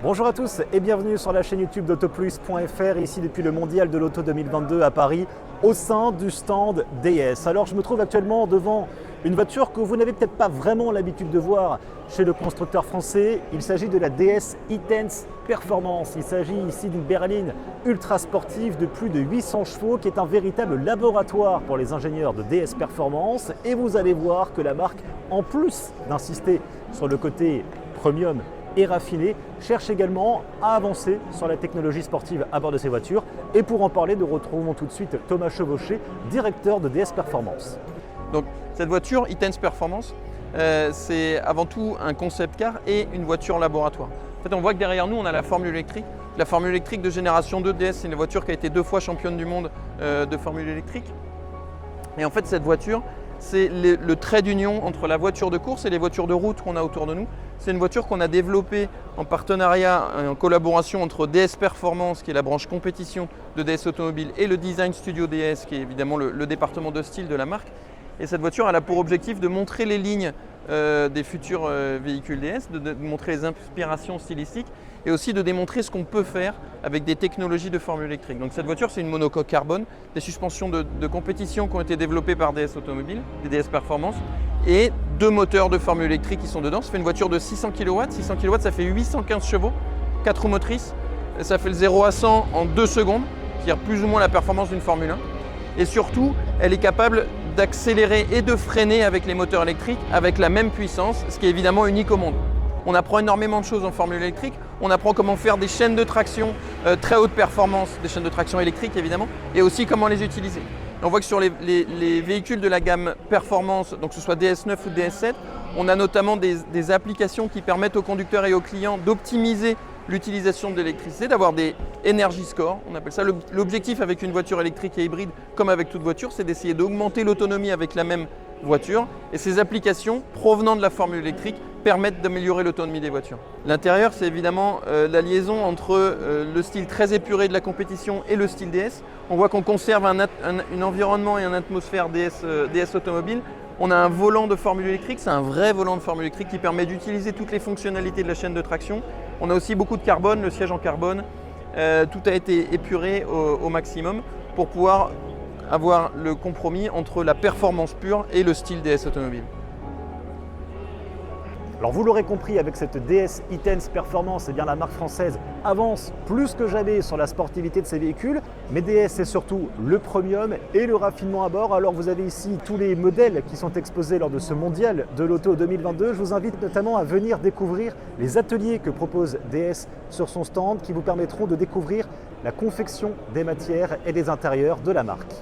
Bonjour à tous et bienvenue sur la chaîne YouTube d'Autoplus.fr, ici depuis le Mondial de l'Auto 2022 à Paris, au sein du stand DS. Alors je me trouve actuellement devant une voiture que vous n'avez peut-être pas vraiment l'habitude de voir chez le constructeur français. Il s'agit de la DS E-Tense Performance. Il s'agit ici d'une berline ultra sportive de plus de 800 chevaux qui est un véritable laboratoire pour les ingénieurs de DS Performance. Et vous allez voir que la marque, en plus d'insister sur le côté premium et raffiné, cherche également à avancer sur la technologie sportive à bord de ces voitures. Et pour en parler, nous retrouvons tout de suite Thomas Chevauché, directeur de DS Performance. Donc cette voiture E-Tense Performance, c'est avant tout un concept car et une voiture laboratoire. En fait, on voit que derrière nous, on a la Formule électrique. La Formule électrique de génération 2 DS, c'est une voiture qui a été 2 fois championne du monde de Formule électrique. Et en fait, cette voiture, c'est le trait d'union entre la voiture de course et les voitures de route qu'on a autour de nous. C'est une voiture qu'on a développée en partenariat, en collaboration entre DS Performance, qui est la branche compétition de DS Automobile, et le Design Studio DS, qui est évidemment le département de style de la marque. Et cette voiture, elle a pour objectif de montrer les lignes des futurs véhicules DS, de montrer les inspirations stylistiques et aussi de démontrer ce qu'on peut faire avec des technologies de formule électrique. Donc cette voiture, c'est une monocoque carbone, des suspensions de compétition qui ont été développées par DS Automobile, des DS Performance, et 2 moteurs de formule électrique qui sont dedans. Ça fait une voiture de 600 kW. 600 kW, ça fait 815 chevaux, 4 roues motrices. Ça fait le 0 à 100 en 2 secondes, qui est plus ou moins la performance d'une Formule 1. Et surtout, elle est capable d'accélérer et de freiner avec les moteurs électriques avec la même puissance, ce qui est évidemment unique au monde. On apprend énormément de choses en formule électrique. On apprend comment faire des chaînes de traction très haute performance, des chaînes de traction électriques évidemment, et aussi comment les utiliser. On voit que sur les véhicules de la gamme performance, donc que ce soit DS9 ou DS7, on a notamment des applications qui permettent aux conducteurs et aux clients d'optimiser l'utilisation de l'électricité, d'avoir des energy scores, on appelle ça. L'objectif avec une voiture électrique et hybride, comme avec toute voiture, c'est d'essayer d'augmenter l'autonomie avec la même voiture. Et ces applications provenant de la formule électrique permettent d'améliorer l'autonomie des voitures. L'intérieur, c'est évidemment la liaison entre le style très épuré de la compétition et le style DS. On voit qu'on conserve un environnement et une atmosphère DS Automobile. On a un volant de formule électrique, c'est un vrai volant de formule électrique qui permet d'utiliser toutes les fonctionnalités de la chaîne de traction. On a aussi beaucoup de carbone, le siège en carbone. Tout a été épuré au maximum pour pouvoir avoir le compromis entre la performance pure et le style DS Automobile. Alors vous l'aurez compris, avec cette DS E-Tense Performance, eh bien la marque française avance plus que jamais sur la sportivité de ses véhicules. Mais DS, c'est surtout le premium et le raffinement à bord. Alors vous avez ici tous les modèles qui sont exposés lors de ce mondial de l'Auto 2022. Je vous invite notamment à venir découvrir les ateliers que propose DS sur son stand qui vous permettront de découvrir la confection des matières et des intérieurs de la marque.